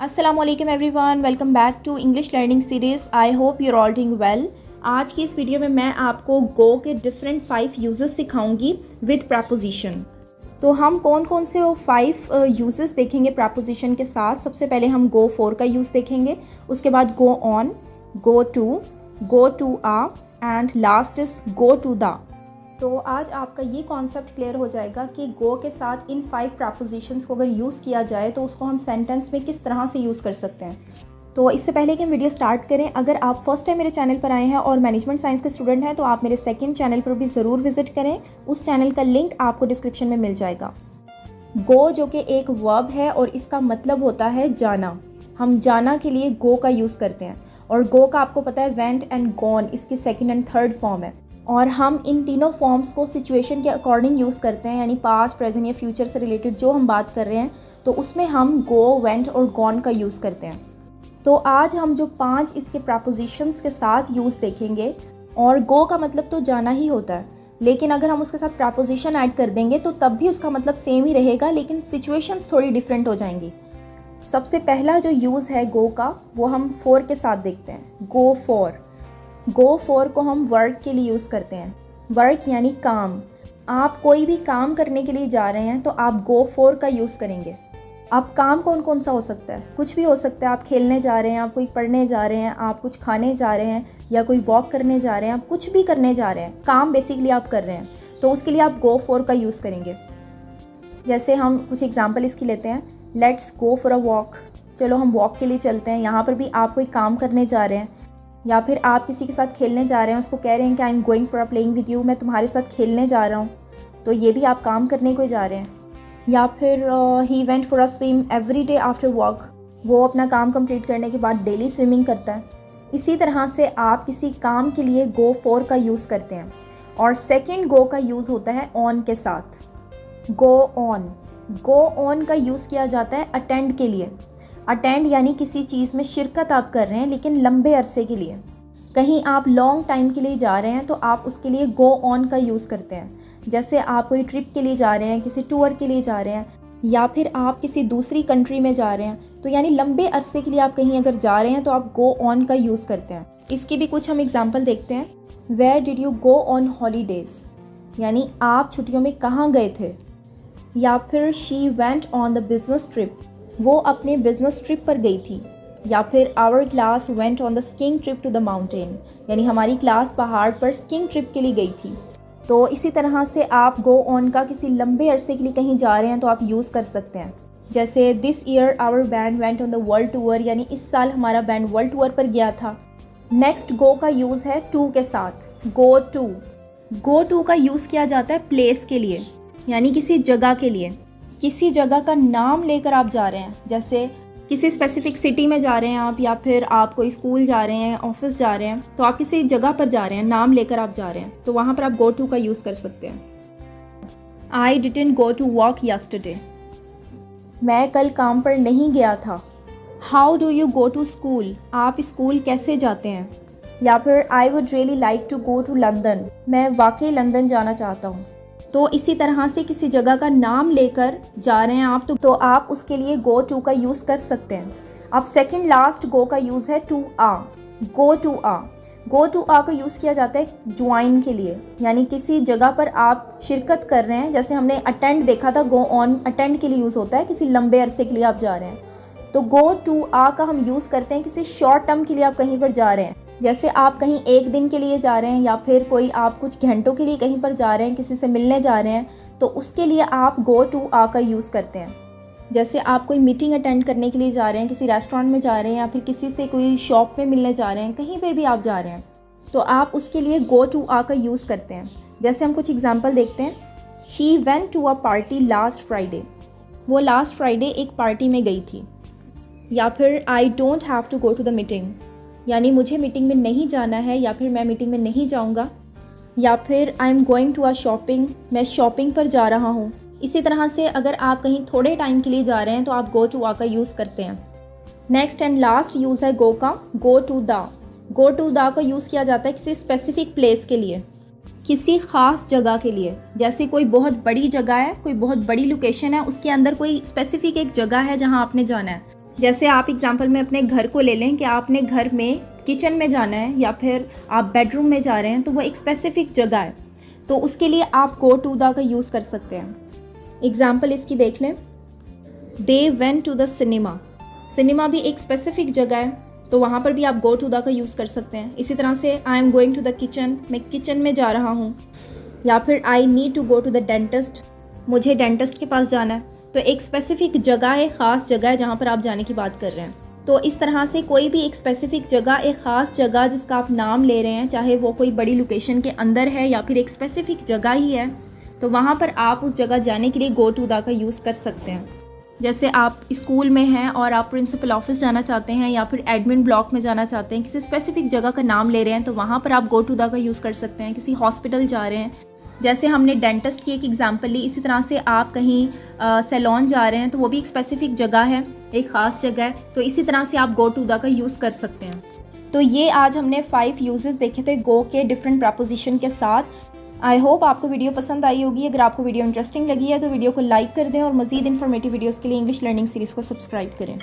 अस्सलामुअलैकुम everyone, welcome back to English learning series. I hope your all doing well. आज की इस video में मैं आपको गो के डिफरेंट 5 यूजेस सिखाऊंगी विद प्रपोजिशन। तो हम कौन कौन से वो 5 यूजेस देखेंगे प्रपोजिशन के साथ। सबसे पहले हम गो फॉर का यूज़ देखेंगे, उसके बाद go on, go to ah and last is go to the. तो आज आपका ये कॉन्सेप्ट क्लियर हो जाएगा कि गो के साथ इन 5 प्रपोजिशंस को अगर यूज़ किया जाए तो उसको हम सेंटेंस में किस तरह से यूज़ कर सकते हैं। तो इससे पहले कि हम वीडियो स्टार्ट करें, अगर आप फर्स्ट टाइम मेरे चैनल पर आए हैं और मैनेजमेंट साइंस के स्टूडेंट हैं तो आप मेरे सेकंड चैनल पर भी ज़रूर विजिट करें। उस चैनल का लिंक आपको डिस्क्रिप्शन में मिल जाएगा। गो जो कि एक वर्ब है और इसका मतलब होता है जाना। हम जाना के लिए गो का यूज़ करते हैं और गो का आपको पता है वेंट एंड गॉन इसकी सेकेंड एंड थर्ड फॉर्म है। और हम इन तीनों फॉर्म्स को सिचुएशन के अकॉर्डिंग यूज़ करते हैं, यानी पास्ट, प्रेजेंट या फ्यूचर से रिलेटेड जो हम बात कर रहे हैं तो उसमें हम गो, वेंट और गॉन का यूज़ करते हैं। तो आज हम जो 5 इसके प्रपोजिशंस के साथ यूज़ देखेंगे, और गो का मतलब तो जाना ही होता है, लेकिन अगर हम उसके साथ प्रपोजिशन ऐड कर देंगे तो तब भी उसका मतलब सेम ही रहेगा, लेकिन सिचुएशंस थोड़ी डिफरेंट हो जाएंगी। सबसे पहला जो यूज़ है गो का वो हम फॉर के साथ देखते हैं। गो फॉर, गो फॉर को हम वर्क के लिए यूज़ करते हैं। वर्क यानी काम। आप कोई भी काम करने के लिए जा रहे हैं तो आप गो फॉर का यूज़ करेंगे। अब काम कौन कौन सा हो सकता है? कुछ भी हो सकता है। आप खेलने जा रहे हैं, आप कोई पढ़ने जा रहे हैं, आप कुछ खाने जा रहे हैं या कोई वॉक करने जा रहे हैं, आप कुछ भी करने जा रहे हैं, काम बेसिकली आप कर रहे हैं, तो उसके लिए आप गो फॉर का यूज़ करेंगे। जैसे हम कुछ एग्जाम्पल इसकी लेते हैं। Let's go for a walk, चलो हम वॉक के लिए चलते हैं। यहाँ पर भी आप कोई काम करने जा रहे हैं, या फिर आप किसी के साथ खेलने जा रहे हैं, उसको कह रहे हैं कि आई am going for a playing with you, मैं तुम्हारे साथ खेलने जा रहा हूँ, तो ये भी आप काम करने को जा रहे हैं। या फिर he went for a swim every day after walk, वो अपना काम कंप्लीट करने के बाद डेली स्विमिंग करता है। इसी तरह से आप किसी काम के लिए गो फॉर का यूज़ करते हैं। और सेकेंड गो का यूज़ होता है ऑन के साथ। गो ऑन, गो ऑन का यूज़ किया जाता है अटेंड के लिए। अटेंड यानी किसी चीज़ में शिरकत आप कर रहे हैं लेकिन लंबे अरसे के लिए। कहीं आप लॉन्ग टाइम के लिए जा रहे हैं तो आप उसके लिए गो ऑन का यूज़ करते हैं। जैसे आप कोई ट्रिप के लिए जा रहे हैं, किसी टूर के लिए जा रहे हैं, या फिर आप किसी दूसरी कंट्री में जा रहे हैं, तो यानी लंबे अरसे के लिए आप कहीं अगर जा रहे हैं तो आप गो ऑन का यूज़ करते हैं। इसकी भी कुछ हम एग्जाम्पल देखते हैं। Where did you go on holidays, यानी आप छुट्टियों में कहाँ गए थे। या फिर she went on the business trip, वो अपने बिजनेस ट्रिप पर गई थी। या फिर our class went on the skiing trip to the mountain, यानी हमारी क्लास पहाड़ पर स्कीइंग ट्रिप के लिए गई थी। तो इसी तरह से आप गो ऑन का किसी लंबे अरसे के लिए कहीं जा रहे हैं तो आप यूज़ कर सकते हैं। जैसे this year our band went on the world tour, यानी इस साल हमारा बैंड वर्ल्ड टूर पर गया था। नेक्स्ट गो का यूज़ है टू के साथ। गो टू, गो टू का यूज़ किया जाता है प्लेस के लिए, यानी किसी जगह के लिए। किसी जगह का नाम लेकर आप जा रहे हैं, जैसे किसी स्पेसिफिक सिटी में जा रहे हैं आप, या फिर आप कोई स्कूल जा रहे हैं, ऑफिस जा रहे हैं, तो आप किसी जगह पर जा रहे हैं, नाम लेकर आप जा रहे हैं, तो वहाँ पर आप गो टू का यूज़ कर सकते हैं। I didn't go to walk yesterday, मैं कल काम पर नहीं गया था। How do you go to school, आप स्कूल कैसे जाते हैं। या फिर I would really like to go to London, मैं वाकई लंदन जाना चाहता हूँ। तो इसी तरह से किसी जगह का नाम लेकर जा रहे हैं आप तो आप उसके लिए गो टू का यूज़ कर सकते हैं। अब सेकंड लास्ट गो का यूज़ है टू आ। गो टू आ, गो टू आ का यूज़ किया जाता है ज्वाइन के लिए, यानी किसी जगह पर आप शिरकत कर रहे हैं। जैसे हमने अटेंड देखा था, गो ऑन अटेंड के लिए यूज़ होता है, किसी लंबे अरसे के लिए आप जा रहे हैं। तो गो टू आ का हम यूज़ करते हैं किसी शॉर्ट टर्म के लिए आप कहीं पर जा रहे हैं। जैसे आप कहीं एक दिन के लिए जा रहे हैं, या फिर कोई आप कुछ घंटों के लिए कहीं पर जा रहे हैं, किसी से मिलने जा रहे हैं, तो उसके लिए आप गो टू आ का यूज़ करते हैं। जैसे आप कोई मीटिंग अटेंड करने के लिए जा रहे हैं, किसी रेस्टोरेंट में जा रहे हैं, या फिर किसी से कोई शॉप में मिलने जा रहे हैं, कहीं पर भी आप जा रहे हैं, तो आप उसके लिए गो टू आ का यूज़ करते हैं। जैसे हम कुछ एग्जाम्पल देखते हैं। She went to a party last Friday, वो लास्ट फ्राइडे एक पार्टी में गई थी। या फिर I don't have to go to the meeting, यानी मुझे मीटिंग में नहीं जाना है, या फिर मैं मीटिंग में नहीं जाऊंगा। या फिर I am going to a shopping, मैं शॉपिंग पर जा रहा हूँ। इसी तरह से अगर आप कहीं थोड़े टाइम के लिए जा रहे हैं तो आप गो टू आ का यूज़ करते हैं। नेक्स्ट एंड लास्ट यूज़ है गो का, go to the. Go to the का यूज़ किया जाता है किसी स्पेसिफिक प्लेस के लिए, किसी ख़ास जगह के लिए। जैसे कोई बहुत बड़ी जगह है, कोई बहुत बड़ी लोकेशन है, उसके अंदर कोई स्पेसिफिक एक जगह है जहाँ आपने जाना है। जैसे आप एग्जांपल में अपने घर को ले लें कि आपने घर में किचन में जाना है या फिर आप बेडरूम में जा रहे हैं, तो वो एक स्पेसिफिक जगह है, तो उसके लिए आप गो टू द का यूज़ कर सकते हैं। एग्जांपल इसकी देख लें, they went to the cinema. Cinema भी एक स्पेसिफिक जगह है, तो वहाँ पर भी आप गो टू द का यूज़ कर सकते हैं। इसी तरह से I am going to the kitchen, मैं किचन में जा रहा हूँ। या फिर I need to go to the dentist, मुझे डेंटिस्ट के पास जाना है। तो एक स्पेसिफिक जगह है, ख़ास जगह है जहाँ पर आप जाने की बात कर रहे हैं। तो इस तरह से कोई भी एक स्पेसिफिक जगह, एक ख़ास जगह जिसका आप नाम ले रहे हैं, चाहे वो कोई बड़ी लोकेशन के अंदर है या फिर एक स्पेसिफिक जगह ही है, तो वहाँ पर आप उस जगह जाने के लिए गो टू द का यूज़ कर सकते हैं। जैसे आप स्कूल में हैं और आप प्रिंसिपल ऑफिस जाना चाहते हैं या फिर एडमिन ब्लॉक में जाना चाहते हैं, किसी स्पेसिफिक जगह का नाम ले रहे हैं, तो वहाँ पर आप गो टू द का यूज़ कर सकते हैं। किसी हॉस्पिटल जा रहे हैं, जैसे हमने डेंटिस्ट की एक एग्जांपल ली, इसी तरह से आप कहीं सैलून जा रहे हैं, तो वो भी एक स्पेसिफिक जगह है, एक ख़ास जगह है, तो इसी तरह से आप गो टू द का यूज़ कर सकते हैं। तो ये आज हमने 5 यूजेस देखे थे गो के डिफरेंट प्रपोजिशन के साथ। आई होप आपको वीडियो पसंद आई होगी। अगर आपको वीडियो इंटरेस्टिंग लगी है तो वीडियो को लाइक कर दें और मज़ीद इन्फॉर्मेटिव वीडियोज़ के लिए इंग्लिश लर्निंग सीरीज़ को सब्सक्राइब करें।